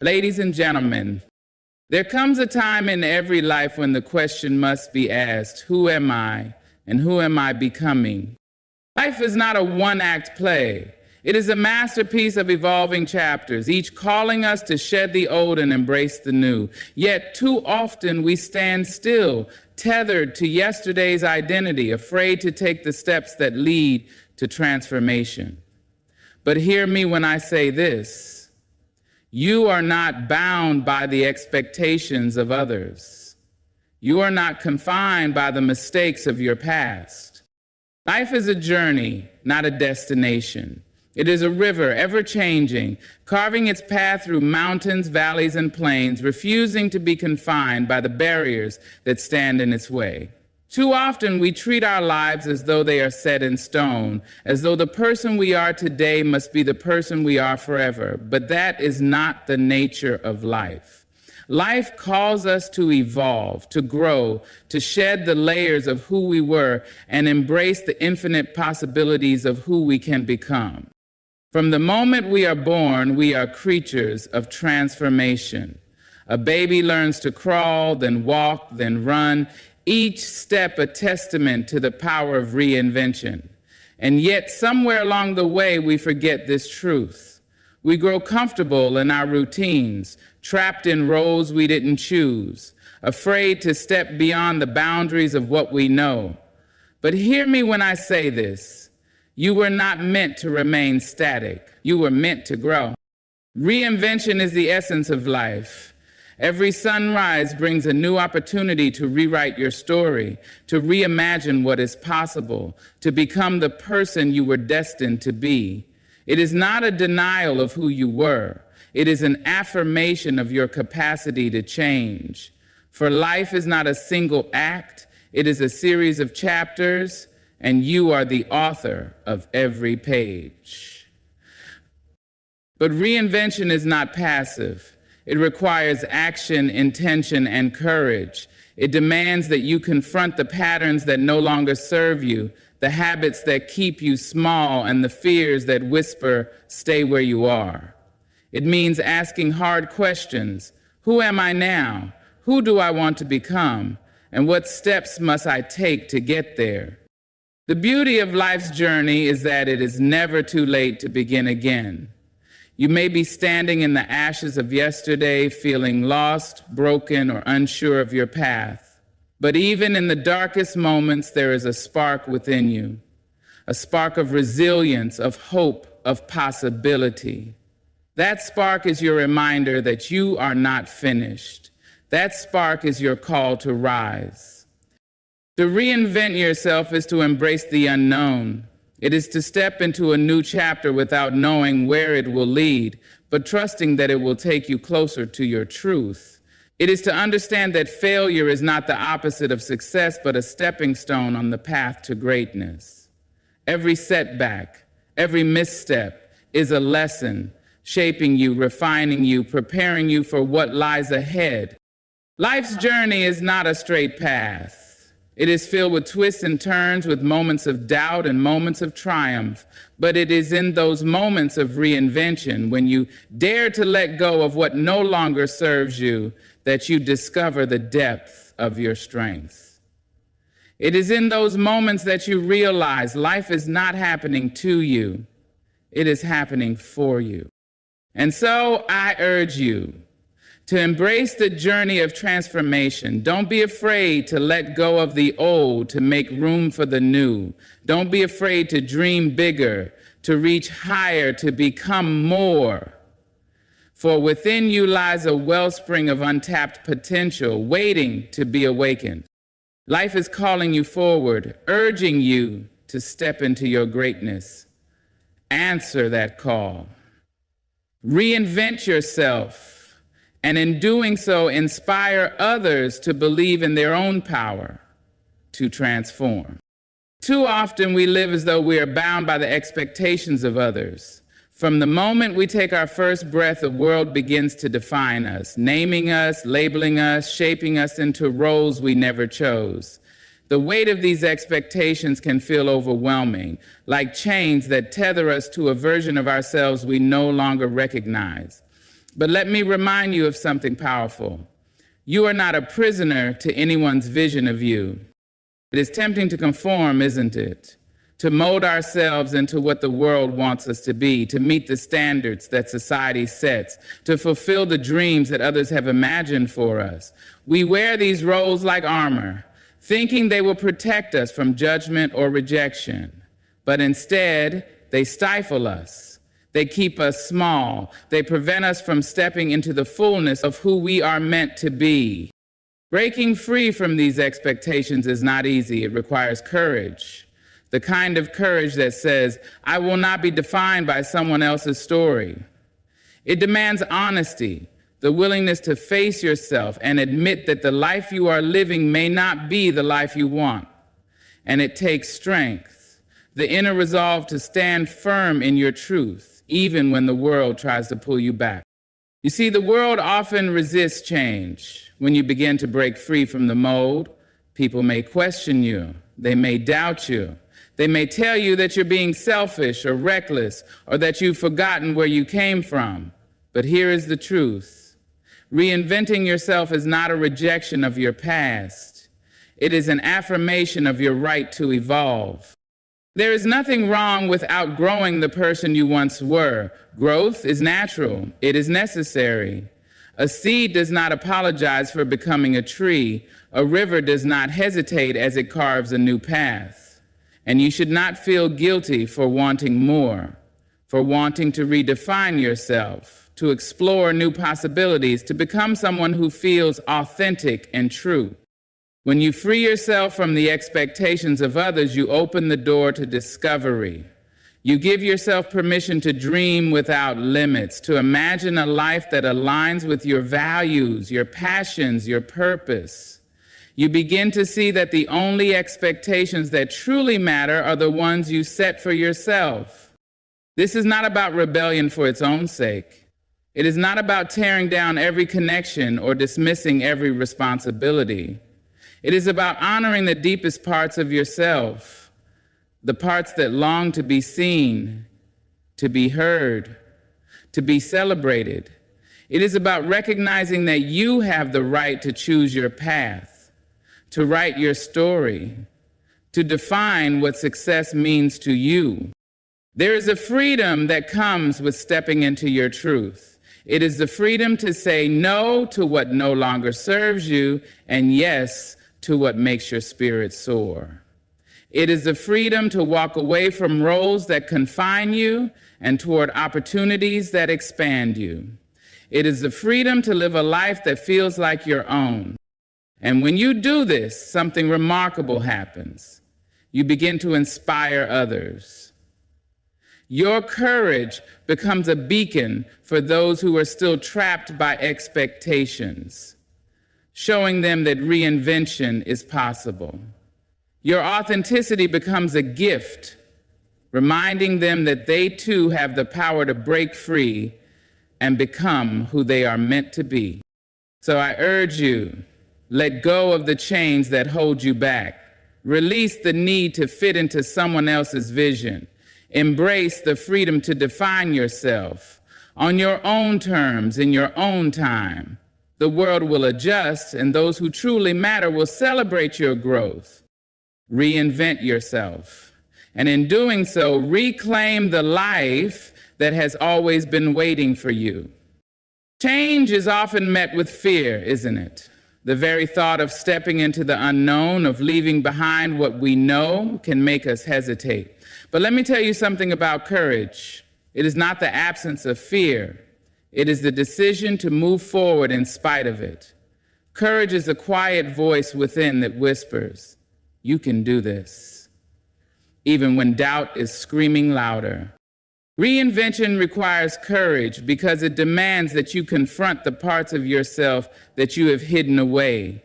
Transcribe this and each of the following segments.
Ladies and gentlemen, there comes a time in every life when the question must be asked, who am I and who am I becoming? Life is not a one-act play. It is a masterpiece of evolving chapters, each calling us to shed the old and embrace the new. Yet too often we stand still, tethered to yesterday's identity, afraid to take the steps that lead to transformation. But hear me when I say this. You are not bound by the expectations of others. You are not confined by the mistakes of your past. Life is a journey, not a destination. It is a river, ever-changing, carving its path through mountains, valleys, and plains, refusing to be confined by the barriers that stand in its way. Too often we treat our lives as though they are set in stone, as though the person we are today must be the person we are forever. But that is not the nature of life. Life calls us to evolve, to grow, to shed the layers of who we were and embrace the infinite possibilities of who we can become. From the moment we are born, we are creatures of transformation. A baby learns to crawl, then walk, then run, each step a testament to the power of reinvention. And yet, somewhere along the way, we forget this truth. We grow comfortable in our routines, trapped in roles we didn't choose, afraid to step beyond the boundaries of what we know. But hear me when I say this. You were not meant to remain static. You were meant to grow. Reinvention is the essence of life. Every sunrise brings a new opportunity to rewrite your story, to reimagine what is possible, to become the person you were destined to be. It is not a denial of who you were. It is an affirmation of your capacity to change. For life is not a single act. It is a series of chapters, and you are the author of every page. But reinvention is not passive. It requires action, intention, and courage. It demands that you confront the patterns that no longer serve you, the habits that keep you small, and the fears that whisper, stay where you are. It means asking hard questions. Who am I now? Who do I want to become? And what steps must I take to get there? The beauty of life's journey is that it is never too late to begin again. You may be standing in the ashes of yesterday, feeling lost, broken, or unsure of your path. But even in the darkest moments, there is a spark within you, a spark of resilience, of hope, of possibility. That spark is your reminder that you are not finished. That spark is your call to rise. To reinvent yourself is to embrace the unknown. It is to step into a new chapter without knowing where it will lead, but trusting that it will take you closer to your truth. It is to understand that failure is not the opposite of success, but a stepping stone on the path to greatness. Every setback, every misstep is a lesson, shaping you, refining you, preparing you for what lies ahead. Life's journey is not a straight path. It is filled with twists and turns, with moments of doubt and moments of triumph. But it is in those moments of reinvention, when you dare to let go of what no longer serves you, that you discover the depth of your strength. It is in those moments that you realize life is not happening to you. It is happening for you. And so I urge you to embrace the journey of transformation. Don't be afraid to let go of the old to make room for the new. Don't be afraid to dream bigger, to reach higher, to become more. For within you lies a wellspring of untapped potential, waiting to be awakened. Life is calling you forward, urging you to step into your greatness. Answer that call. Reinvent yourself. And in doing so, inspire others to believe in their own power to transform. Too often we live as though we are bound by the expectations of others. From the moment we take our first breath, the world begins to define us, naming us, labeling us, shaping us into roles we never chose. The weight of these expectations can feel overwhelming, like chains that tether us to a version of ourselves we no longer recognize. But let me remind you of something powerful. You are not a prisoner to anyone's vision of you. It is tempting to conform, isn't it? To mold ourselves into what the world wants us to be, to meet the standards that society sets, to fulfill the dreams that others have imagined for us. We wear these roles like armor, thinking they will protect us from judgment or rejection. But instead, they stifle us. They keep us small. They prevent us from stepping into the fullness of who we are meant to be. Breaking free from these expectations is not easy. It requires courage. The kind of courage that says, I will not be defined by someone else's story. It demands honesty, the willingness to face yourself and admit that the life you are living may not be the life you want. And it takes strength, the inner resolve to stand firm in your truth, even when the world tries to pull you back. You see, the world often resists change. When you begin to break free from the mold, people may question you. They may doubt you. They may tell you that you're being selfish or reckless or that you've forgotten where you came from. But here is the truth. Reinventing yourself is not a rejection of your past. It is an affirmation of your right to evolve. There is nothing wrong with outgrowing the person you once were. Growth is natural. It is necessary. A seed does not apologize for becoming a tree. A river does not hesitate as it carves a new path. And you should not feel guilty for wanting more, for wanting to redefine yourself, to explore new possibilities, to become someone who feels authentic and true. When you free yourself from the expectations of others, you open the door to discovery. You give yourself permission to dream without limits, to imagine a life that aligns with your values, your passions, your purpose. You begin to see that the only expectations that truly matter are the ones you set for yourself. This is not about rebellion for its own sake. It is not about tearing down every connection or dismissing every responsibility. It is about honoring the deepest parts of yourself, the parts that long to be seen, to be heard, to be celebrated. It is about recognizing that you have the right to choose your path, to write your story, to define what success means to you. There is a freedom that comes with stepping into your truth. It is the freedom to say no to what no longer serves you and yes to what makes your spirit soar. It is the freedom to walk away from roles that confine you and toward opportunities that expand you. It is the freedom to live a life that feels like your own. And when you do this, something remarkable happens. You begin to inspire others. Your courage becomes a beacon for those who are still trapped by expectations, showing them that reinvention is possible. Your authenticity becomes a gift, reminding them that they too have the power to break free and become who they are meant to be. So I urge you, let go of the chains that hold you back. Release the need to fit into someone else's vision. Embrace the freedom to define yourself on your own terms, in your own time. The world will adjust, and those who truly matter will celebrate your growth. Reinvent yourself. And in doing so, reclaim the life that has always been waiting for you. Change is often met with fear, isn't it? The very thought of stepping into the unknown, of leaving behind what we know, can make us hesitate. But let me tell you something about courage. It is not the absence of fear. It is the decision to move forward in spite of it. Courage is a quiet voice within that whispers, "You can do this," even when doubt is screaming louder. Reinvention requires courage because it demands that you confront the parts of yourself that you have hidden away.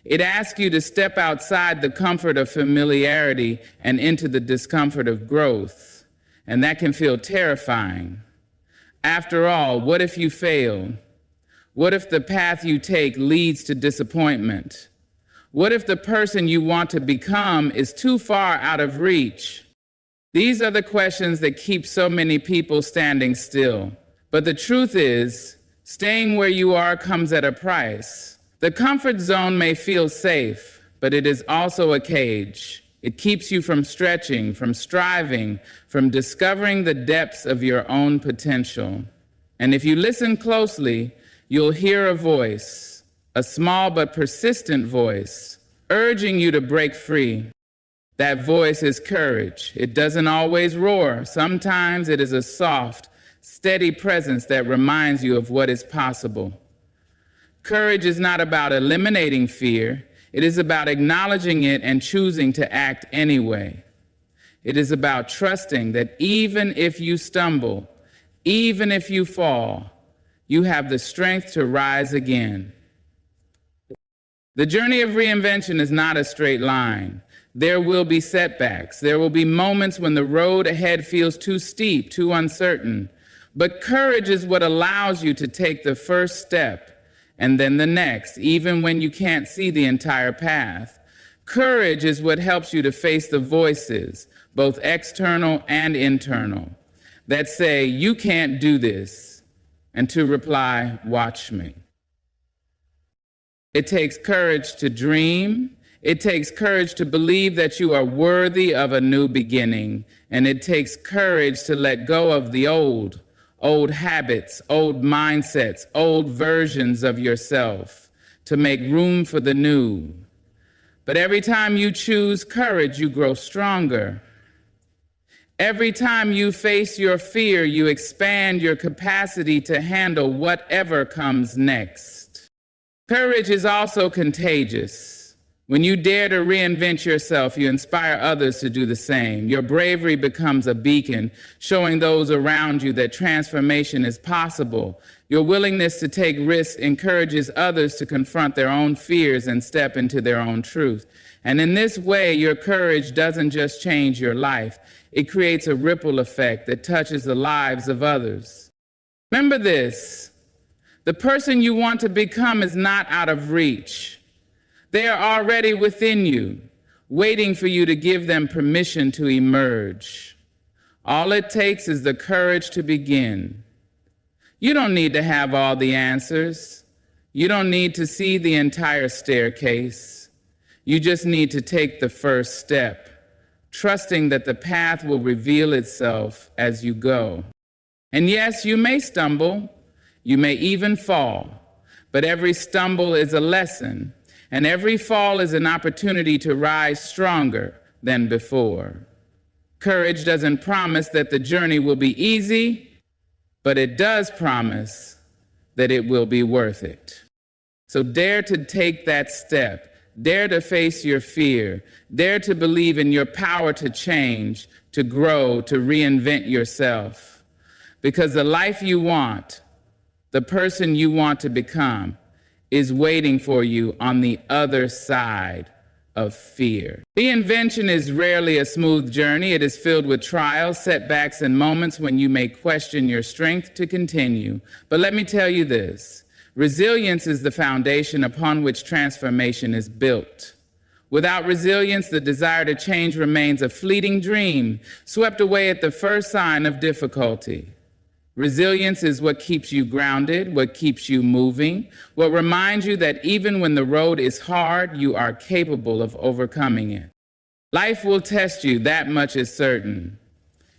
It asks you to step outside the comfort of familiarity and into the discomfort of growth, and that can feel terrifying. After all, what if you fail? What if the path you take leads to disappointment? What if the person you want to become is too far out of reach? These are the questions that keep so many people standing still. But the truth is, Staying where you are comes at a price. The comfort zone may feel safe, but it is also a cage. It keeps you from stretching, from striving, from discovering the depths of your own potential. And if you listen closely, you'll hear a voice, a small but persistent voice, urging you to break free. That voice is courage. It doesn't always roar. Sometimes it is a soft, steady presence that reminds you of what is possible. Courage is not about eliminating fear. It is about acknowledging it and choosing to act anyway. It is about trusting that even if you stumble, even if you fall, you have the strength to rise again. The journey of reinvention is not a straight line. There will be setbacks. There will be moments when the road ahead feels too steep, too uncertain. But courage is what allows you to take the first step and then the next, even when you can't see the entire path. Courage is what helps you to face the voices, both external and internal, that say, you can't do this, and to reply, watch me. It takes courage to dream. It takes courage to believe that you are worthy of a new beginning. And it takes courage to let go of the old habits, old mindsets, old versions of yourself, to make room for the new. But every time you choose courage, you grow stronger. Every time you face your fear, you expand your capacity to handle whatever comes next. Courage is also contagious. When you dare to reinvent yourself, you inspire others to do the same. Your bravery becomes a beacon, showing those around you that transformation is possible. Your willingness to take risks encourages others to confront their own fears and step into their own truth. And in this way, your courage doesn't just change your life. It creates a ripple effect that touches the lives of others. Remember this: the person you want to become is not out of reach. They are already within you, waiting for you to give them permission to emerge. All it takes is the courage to begin. You don't need to have all the answers. You don't need to see the entire staircase. You just need to take the first step, trusting that the path will reveal itself as you go. And yes, you may stumble, you may even fall, but every stumble is a lesson, and every fall is an opportunity to rise stronger than before. Courage doesn't promise that the journey will be easy, but it does promise that it will be worth it. So dare to take that step. Dare to face your fear. Dare to believe in your power to change, to grow, to reinvent yourself. Because the life you want, the person you want to become, is waiting for you on the other side of fear. Reinvention is rarely a smooth journey. It is filled with trials, setbacks, and moments when you may question your strength to continue. But let me tell you this: resilience is the foundation upon which transformation is built. Without resilience, the desire to change remains a fleeting dream, swept away at the first sign of difficulty. Resilience is what keeps you grounded, what keeps you moving, what reminds you that even when the road is hard, you are capable of overcoming it. Life will test you, that much is certain.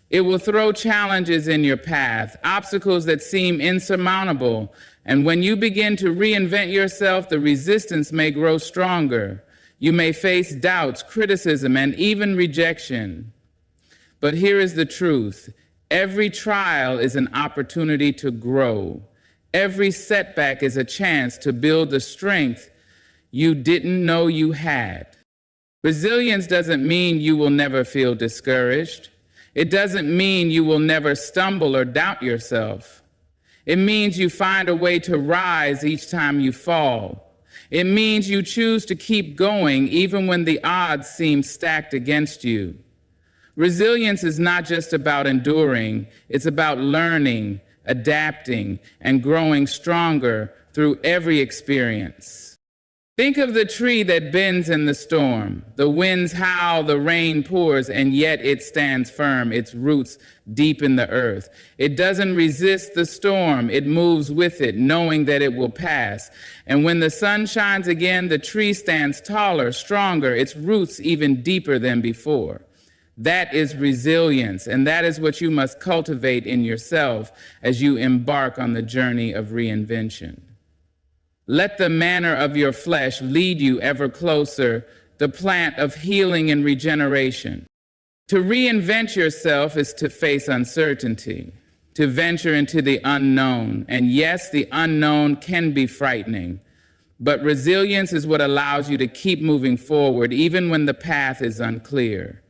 It will throw challenges in your path, obstacles that seem insurmountable. And when you begin to reinvent yourself, the resistance may grow stronger. You may face doubts, criticism, and even rejection. But here is the truth. Every trial is an opportunity to grow. Every setback is a chance to build the strength you didn't know you had. Resilience doesn't mean you will never feel discouraged. It doesn't mean you will never stumble or doubt yourself. It means you find a way to rise each time you fall. It means you choose to keep going even when the odds seem stacked against you. Resilience is not just about enduring, it's about learning, adapting, and growing stronger through every experience. Think of the tree that bends in the storm. The winds howl, the rain pours, and yet it stands firm, its roots deep in the earth. It doesn't resist the storm, it moves with it, knowing that it will pass. And when the sun shines again, the tree stands taller, stronger, its roots even deeper than before. That is resilience, and that is what you must cultivate in yourself as you embark on the journey of reinvention. Let the manner of your flesh lead you ever closer, the plant of healing and regeneration. To reinvent yourself is to face uncertainty, to venture into the unknown. And yes, the unknown can be frightening, but resilience is what allows you to keep moving forward even when the path is unclear.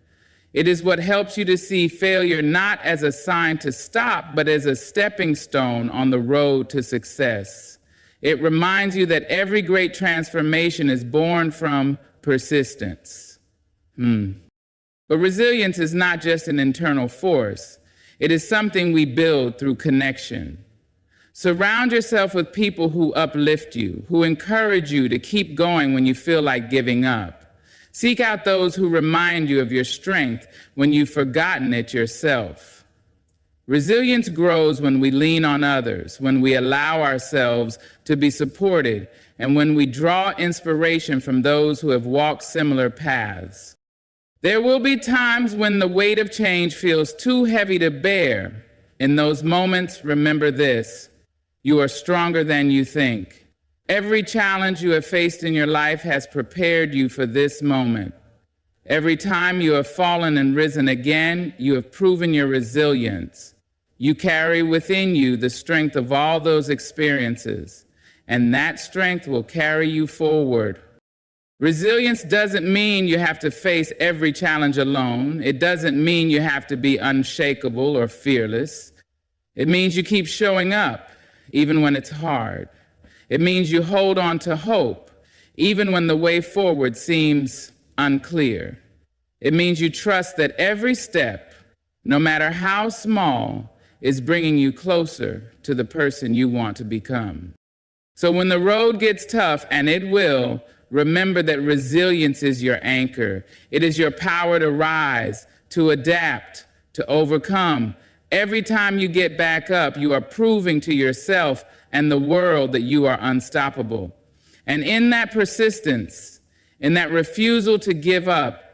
It is what helps you to see failure not as a sign to stop, but as a stepping stone on the road to success. It reminds you that every great transformation is born from persistence. But resilience is not just an internal force. It is something we build through connection. Surround yourself with people who uplift you, who encourage you to keep going when you feel like giving up. Seek out those who remind you of your strength when you've forgotten it yourself. Resilience grows when we lean on others, when we allow ourselves to be supported, and when we draw inspiration from those who have walked similar paths. There will be times when the weight of change feels too heavy to bear. In those moments, remember this: you are stronger than you think. Every challenge you have faced in your life has prepared you for this moment. Every time you have fallen and risen again, you have proven your resilience. You carry within you the strength of all those experiences, and that strength will carry you forward. Resilience doesn't mean you have to face every challenge alone. It doesn't mean you have to be unshakable or fearless. It means you keep showing up, even when it's hard. It means you hold on to hope, even when the way forward seems unclear. It means you trust that every step, no matter how small, is bringing you closer to the person you want to become. So when the road gets tough, and it will, remember that resilience is your anchor. It is your power to rise, to adapt, to overcome. Every time you get back up, you are proving to yourself and the world that you are unstoppable. And in that persistence, in that refusal to give up,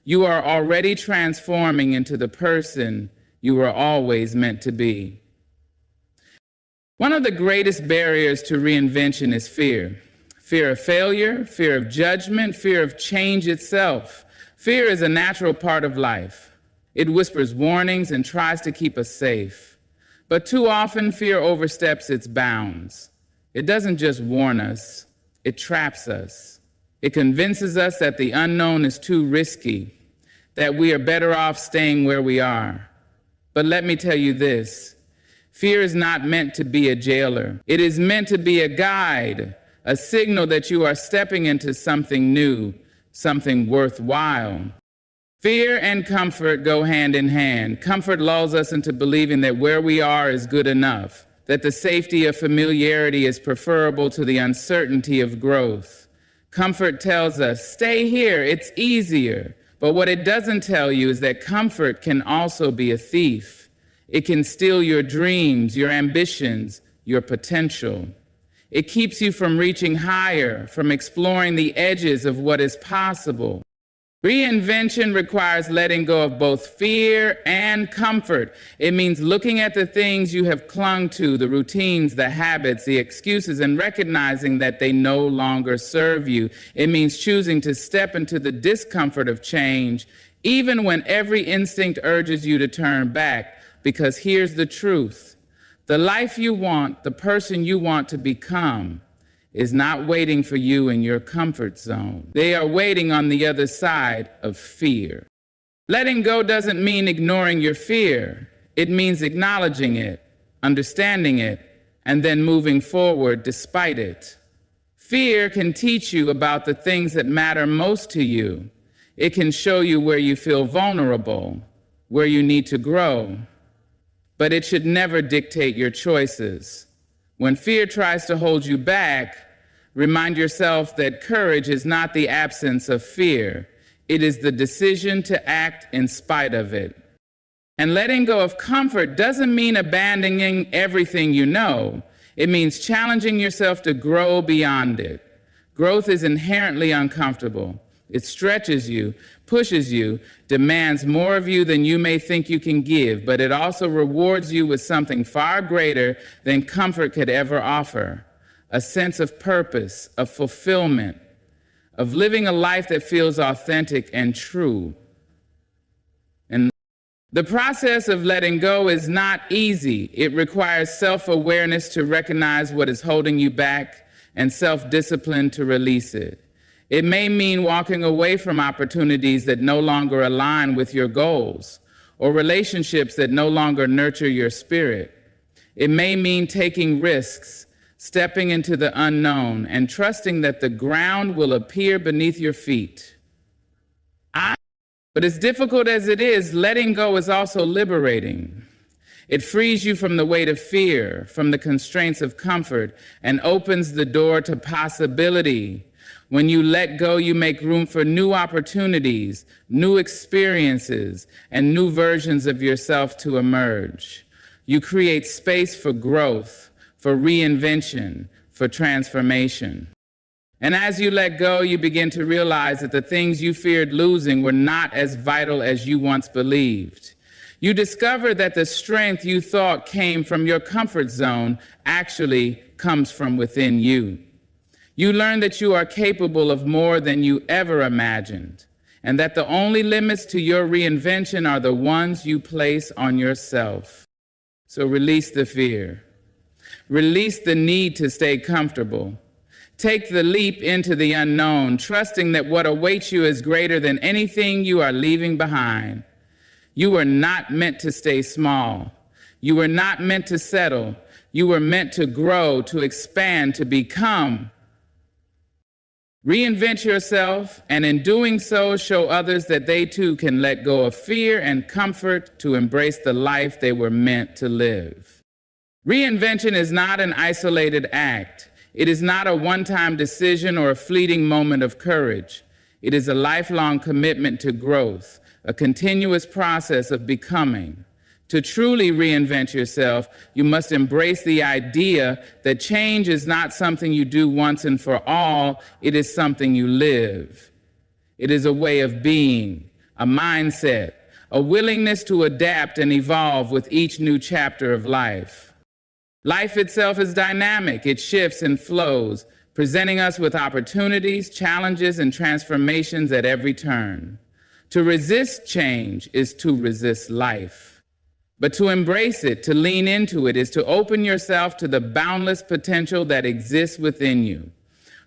you are already transforming into the person you were always meant to be. One of the greatest barriers to reinvention is fear. Fear of failure, fear of judgment, fear of change itself. Fear is a natural part of life. It whispers warnings and tries to keep us safe. But too often, fear oversteps its bounds. It doesn't just warn us, it traps us. It convinces us that the unknown is too risky, that we are better off staying where we are. But let me tell you this: fear is not meant to be a jailer. It is meant to be a guide, a signal that you are stepping into something new, something worthwhile. Fear and comfort go hand in hand. Comfort lulls us into believing that where we are is good enough, that the safety of familiarity is preferable to the uncertainty of growth. Comfort tells us, stay here, it's easier. But what it doesn't tell you is that comfort can also be a thief. It can steal your dreams, your ambitions, your potential. It keeps you from reaching higher, from exploring the edges of what is possible. Reinvention requires letting go of both fear and comfort. It means looking at the things you have clung to, the routines, the habits, the excuses, and recognizing that they no longer serve you. It means choosing to step into the discomfort of change, even when every instinct urges you to turn back. Because here's the truth: the life you want, the person you want to become, is not waiting for you in your comfort zone. They are waiting on the other side of fear. Letting go doesn't mean ignoring your fear. It means acknowledging it, understanding it, and then moving forward despite it. Fear can teach you about the things that matter most to you. It can show you where you feel vulnerable, where you need to grow. But it should never dictate your choices. When fear tries to hold you back, Remind yourself that courage is not the absence of fear. It is the decision to act in spite of it. And letting go of comfort doesn't mean abandoning everything you know. It means challenging yourself to grow beyond it. Growth is inherently uncomfortable. It stretches you, pushes you, demands more of you than you may think you can give, but it also rewards you with something far greater than comfort could ever offer: a sense of purpose, of fulfillment, of living a life that feels authentic and true. And the process of letting go is not easy. It requires self-awareness to recognize what is holding you back and self-discipline to release it. It may mean walking away from opportunities that no longer align with your goals, or relationships that no longer nurture your spirit. It may mean taking risks, stepping into the unknown, and trusting that the ground will appear beneath your feet. But as difficult as it is, letting go is also liberating. It frees you from the weight of fear, from the constraints of comfort, and opens the door to possibility. When you let go, you make room for new opportunities, new experiences, and new versions of yourself to emerge. You create space for growth, for reinvention, for transformation. And as you let go, you begin to realize that the things you feared losing were not as vital as you once believed. You discover that the strength you thought came from your comfort zone actually comes from within you. You learn that you are capable of more than you ever imagined, and that the only limits to your reinvention are the ones you place on yourself. So release the fear. Release the need to stay comfortable. Take the leap into the unknown, trusting that what awaits you is greater than anything you are leaving behind. You were not meant to stay small. You were not meant to settle. You were meant to grow, to expand, to become. Reinvent yourself, and in doing so, show others that they too can let go of fear and comfort to embrace the life they were meant to live. Reinvention is not an isolated act. It is not a one-time decision or a fleeting moment of courage. It is a lifelong commitment to growth, a continuous process of becoming. To truly reinvent yourself, you must embrace the idea that change is not something you do once and for all. It is something you live. It is a way of being, a mindset, a willingness to adapt and evolve with each new chapter of life. Life itself is dynamic. It shifts and flows, presenting us with opportunities, challenges, and transformations at every turn. To resist change is to resist life. But to embrace it, to lean into it, is to open yourself to the boundless potential that exists within you.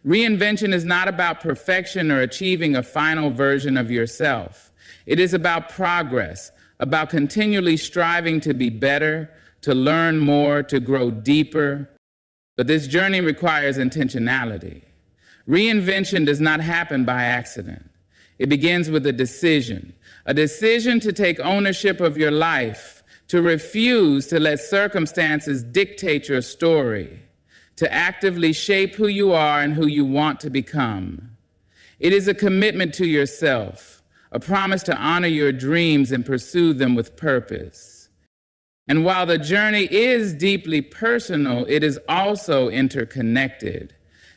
Reinvention is not about perfection or achieving a final version of yourself. It is about progress, about continually striving to be better, to learn more, to grow deeper. But this journey requires intentionality. Reinvention does not happen by accident. It begins with a decision to take ownership of your life, to refuse to let circumstances dictate your story, to actively shape who you are and who you want to become. It is a commitment to yourself, a promise to honor your dreams and pursue them with purpose. And while the journey is deeply personal, it is also interconnected.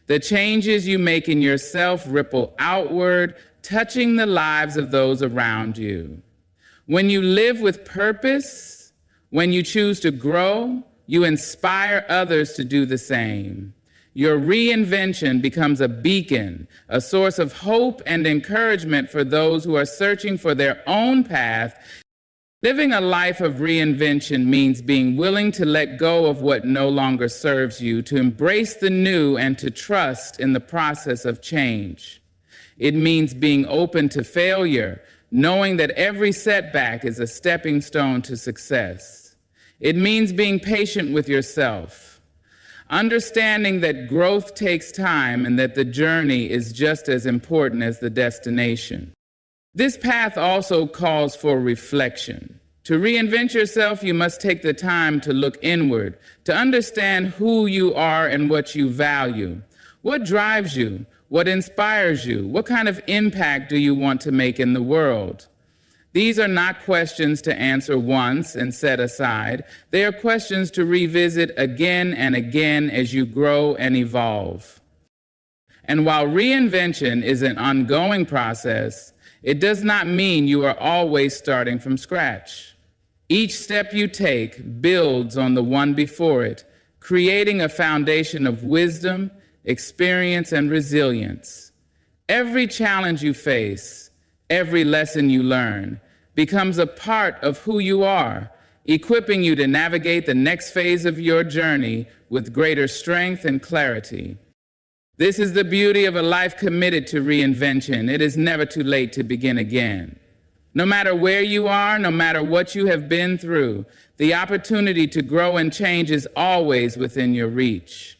The changes you make in yourself ripple outward, touching the lives of those around you. When you live with purpose, when you choose to grow, you inspire others to do the same. Your reinvention becomes a beacon, a source of hope and encouragement for those who are searching for their own path. Living a life of reinvention means being willing to let go of what no longer serves you, to embrace the new, and to trust in the process of change. It means being open to failure, knowing that every setback is a stepping stone to success. It means being patient with yourself, understanding that growth takes time and that the journey is just as important as the destination. This path also calls for reflection. To reinvent yourself, you must take the time to look inward, to understand who you are and what you value. What drives you? What inspires you? What kind of impact do you want to make in the world? These are not questions to answer once and set aside. They are questions to revisit again and again as you grow and evolve. And while reinvention is an ongoing process, it does not mean you are always starting from scratch. Each step you take builds on the one before it, creating a foundation of wisdom, experience, and resilience. Every challenge you face, every lesson you learn, becomes a part of who you are, equipping you to navigate the next phase of your journey with greater strength and clarity. This is the beauty of a life committed to reinvention. It is never too late to begin again. No matter where you are, no matter what you have been through, the opportunity to grow and change is always within your reach.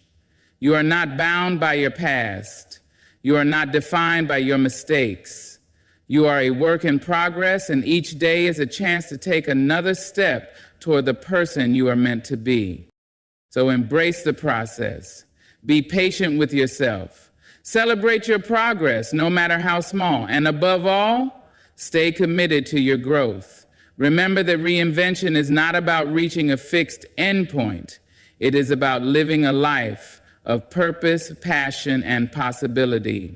You are not bound by your past. You are not defined by your mistakes. You are a work in progress, and each day is a chance to take another step toward the person you are meant to be. So embrace the process. Be patient with yourself. Celebrate your progress, no matter how small. And above all, stay committed to your growth. Remember that reinvention is not about reaching a fixed endpoint. It is about living a life of purpose, passion, and possibility.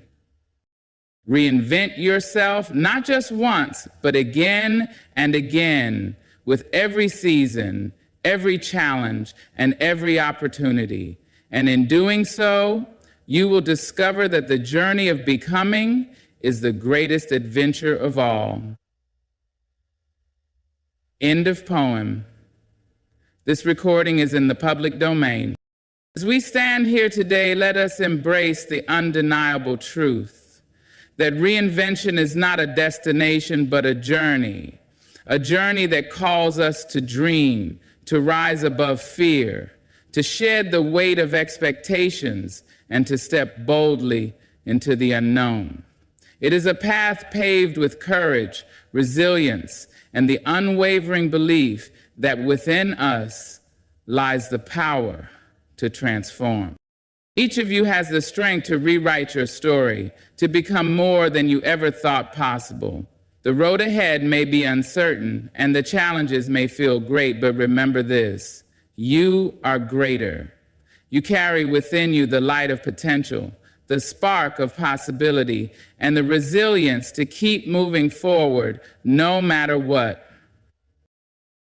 Reinvent yourself, not just once, but again and again, with every season, every challenge, and every opportunity. And in doing so, you will discover that the journey of becoming is the greatest adventure of all. End of poem. This recording is in the public domain. As we stand here today, let us embrace the undeniable truth that reinvention is not a destination, but a journey that calls us to dream, to rise above fear, to shed the weight of expectations, and to step boldly into the unknown. It is a path paved with courage, resilience, and the unwavering belief that within us lies the power to transform. Each of you has the strength to rewrite your story, to become more than you ever thought possible. The road ahead may be uncertain, and the challenges may feel great, but remember this: you are greater. You carry within you the light of potential, the spark of possibility, and the resilience to keep moving forward no matter what.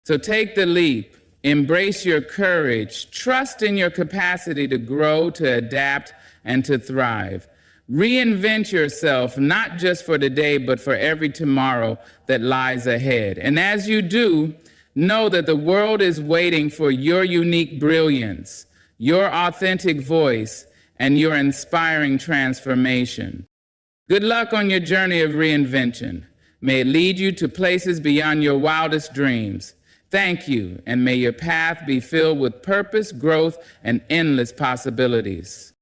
So take the leap, embrace your courage, trust in your capacity to grow, to adapt, and to thrive. Reinvent yourself, not just for today, but for every tomorrow that lies ahead. And as you do, know that the world is waiting for your unique brilliance, your authentic voice, and your inspiring transformation. Good luck on your journey of reinvention. May it lead you to places beyond your wildest dreams. Thank you, and may your path be filled with purpose, growth, and endless possibilities.